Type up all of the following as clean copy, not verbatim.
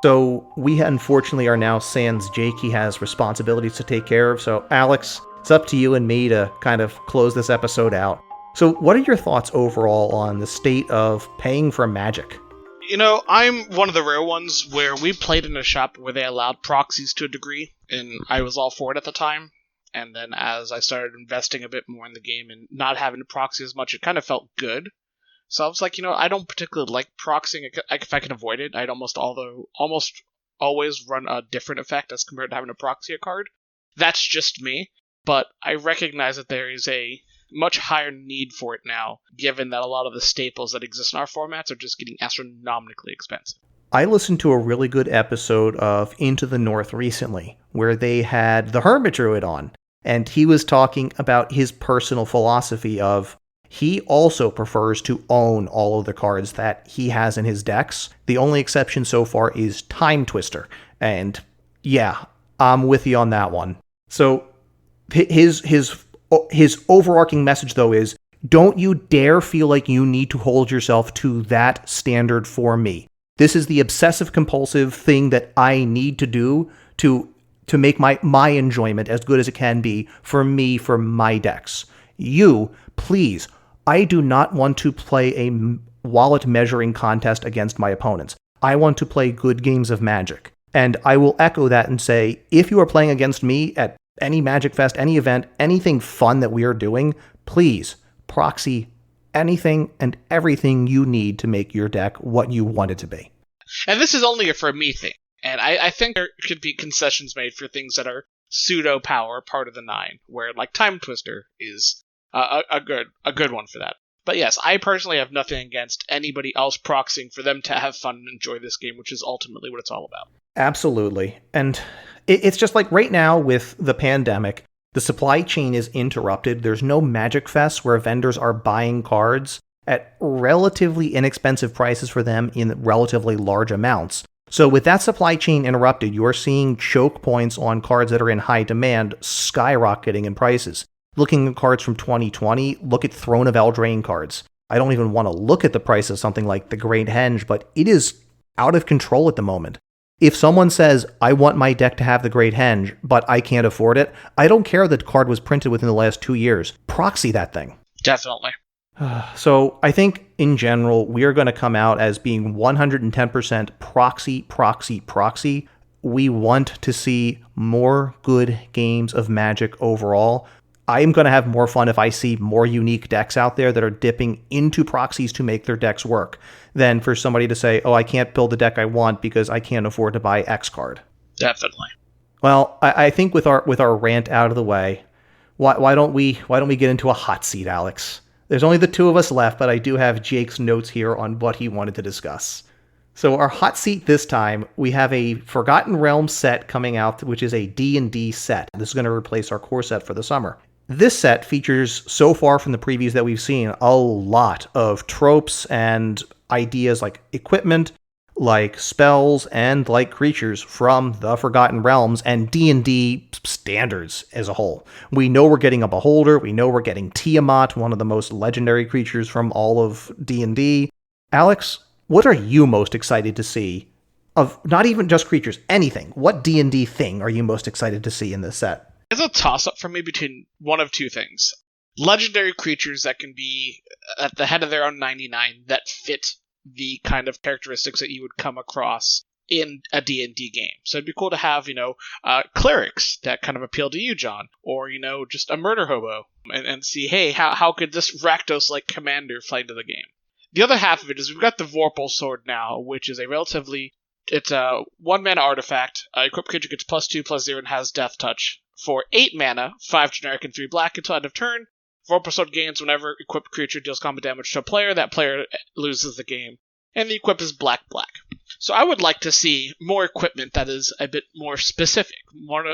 So we unfortunately are now sans Jake. He has responsibilities to take care of. So Alex, it's up to you and me to kind of close this episode out. So what are your thoughts overall on the state of paying for Magic? I'm one of the rare ones where we played in a shop where they allowed proxies to a degree, and I was all for it at the time. And then as I started investing a bit more in the game and not having to proxy as much, it kind of felt good. So I was like, I don't particularly like proxying. If I can avoid it, I'd almost always run a different effect as compared to having to proxy a card. That's just me, but I recognize that there is a much higher need for it now, given that a lot of the staples that exist in our formats are just getting astronomically expensive. I listened to a really good episode of Into the North recently, where they had the Hermit Druid on, and he was talking about his personal philosophy of he also prefers to own all of the cards that he has in his decks. The only exception so far is Time Twister, and yeah, I'm with you on that one. So his overarching message, though, is don't you dare feel like you need to hold yourself to that standard for me. This is the obsessive-compulsive thing that I need to do to make my enjoyment as good as it can be for me, for my decks. You, please, I do not want to play a wallet measuring contest against my opponents. I want to play good games of Magic. And I will echo that and say, if you are playing against me at any Magic Fest, any event, anything fun that we are doing, please proxy anything and everything you need to make your deck what you want it to be. And this is only a for me thing. And I think there could be concessions made for things that are pseudo power, part of the 9, where like Time Twister is a good one for that. But yes, I personally have nothing against anybody else proxying for them to have fun and enjoy this game, which is ultimately what it's all about. Absolutely. And it's just like right now with the pandemic, the supply chain is interrupted. There's no Magic Fest where vendors are buying cards at relatively inexpensive prices for them in relatively large amounts. So with that supply chain interrupted, you're seeing choke points on cards that are in high demand skyrocketing in prices. Looking at cards from 2020, look at Throne of Eldraine cards. I don't even want to look at the price of something like the Great Henge, but it is out of control at the moment. If someone says, I want my deck to have the Great Henge, but I can't afford it, I don't care that the card was printed within the last 2 years. Proxy that thing. Definitely. So I think, in general, we are going to come out as being 110% proxy. We want to see more good games of Magic overall. I'm going to have more fun if I see more unique decks out there that are dipping into proxies to make their decks work than for somebody to say, oh, I can't build the deck I want because I can't afford to buy X card. Definitely. Well, I think with our rant out of the way, why don't we get into a hot seat, Alex? There's only the two of us left, but I do have Jake's notes here on what he wanted to discuss. So our hot seat this time, we have a Forgotten Realms set coming out, which is a D&D set. This is going to replace our core set for the summer. This set features, so far from the previews that we've seen, a lot of tropes and ideas like equipment, like spells, and like creatures from the Forgotten Realms and D&D standards as a whole. We know we're getting a Beholder, we know we're getting Tiamat, one of the most legendary creatures from all of D&D. Alex, what are you most excited to see of not even just creatures, anything? What D&D thing are you most excited to see in this set? It's a toss-up for me between one of two things. Legendary creatures that can be at the head of their own 99 that fit the kind of characteristics that you would come across in a D&D game. So it'd be cool to have, clerics that kind of appeal to you, John, or, just a murder hobo, and see, hey, how could this Rakdos-like commander play into the game? The other half of it is we've got the Vorpal Sword now, which is it's a 1-mana artifact. Equipped creature gets +2/+0 and has Death Touch. For 8 mana, 5 generic and 3 black until end of turn. Vorpal Sword gains whenever equipped creature deals combat damage to a player, that player loses the game. And the equip is black. So I would like to see more equipment that is a bit more specific,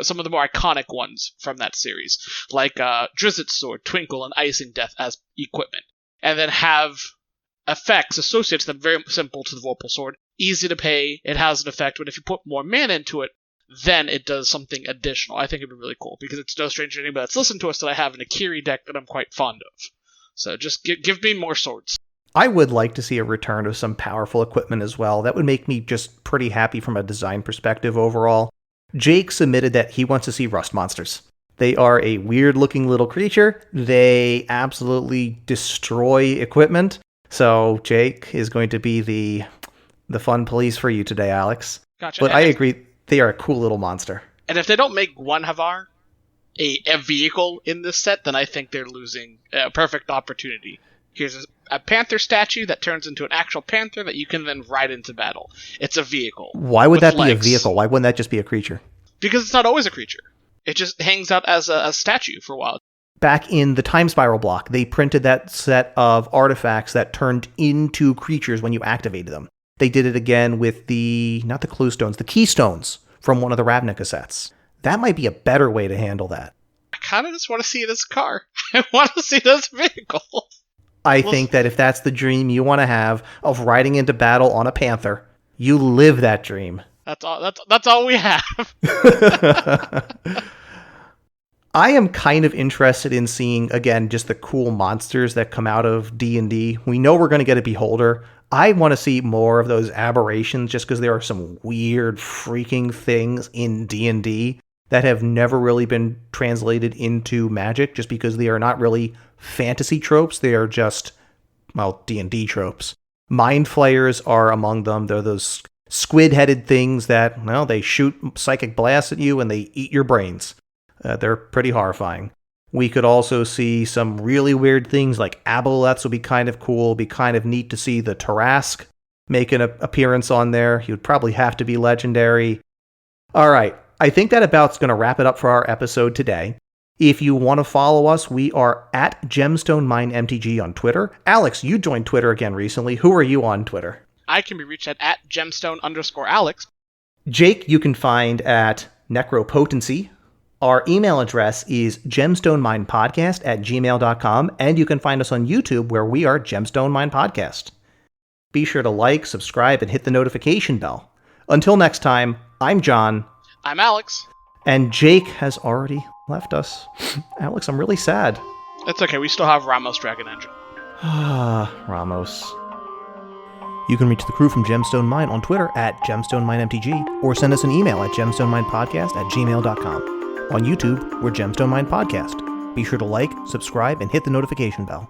some of the more iconic ones from that series, like Drizzt's Sword, Twinkle, and Icing Death as equipment. And then have effects associated to them very simple to the Vorpal Sword. Easy to pay, it has an effect, but if you put more mana into it, then it does something additional. I think it'd be really cool, because it's no stranger to anybody that's listened to us that I have an Akiri deck that I'm quite fond of. So just give me more swords. I would like to see a return of some powerful equipment as well. That would make me just pretty happy from a design perspective overall. Jake submitted that he wants to see rust monsters. They are a weird-looking little creature. They absolutely destroy equipment. So Jake is going to be the fun police for you today, Alex. Gotcha. But I agree, they are a cool little monster. And if they don't make one Havar a vehicle in this set, then I think they're losing a perfect opportunity. Here's a panther statue that turns into an actual panther that you can then ride into battle. It's a vehicle. Why would that legs. be a vehicle? Why wouldn't that just be a creature? Because it's not always a creature. It just hangs out as a statue for a while. Back in the Time Spiral block, they printed that set of artifacts that turned into creatures when you activated them. They did it again with not the clue stones, the keystones from one of the Ravnica sets. That might be a better way to handle that. I kind of just want to see it as a car. I want to see it as a vehicle. I think that if that's the dream you want to have of riding into battle on a panther, you live that dream. That's all we have. I am kind of interested in seeing, again, just the cool monsters that come out of D&D. We know we're going to get a Beholder. I want to see more of those aberrations just because there are some weird freaking things in D&D that have never really been translated into Magic just because they are not really fantasy tropes. They are just, D&D tropes. Mind Flayers are among them. They're those squid-headed things that, they shoot psychic blasts at you and they eat your brains. They're pretty horrifying. We could also see some really weird things like aboleths would be kind of cool. It'd be kind of neat to see the Tarask make an appearance on there. He would probably have to be legendary. All right. I think that about's going to wrap it up for our episode today. If you want to follow us, we are at Gemstone Mine MTG on Twitter. Alex, you joined Twitter again recently. Who are you on Twitter? I can be reached at gemstone_Alex. Jake, you can find at Necropotency. Our email address is gemstoneminepodcast@gmail.com, and you can find us on YouTube where we are Gemstone Mine Podcast. Be sure to like, subscribe, and hit the notification bell. Until next time, I'm John. I'm Alex. And Jake has already left us. Alex, I'm really sad. It's okay, we still have Ramos Dragon Engine. Ramos. You can reach the crew from Gemstone Mine on Twitter at GemstoneMineMTG, or send us an email at gemstoneminepodcast@gmail.com. On YouTube, we're Gemstone Mine Podcast. Be sure to like, subscribe, and hit the notification bell.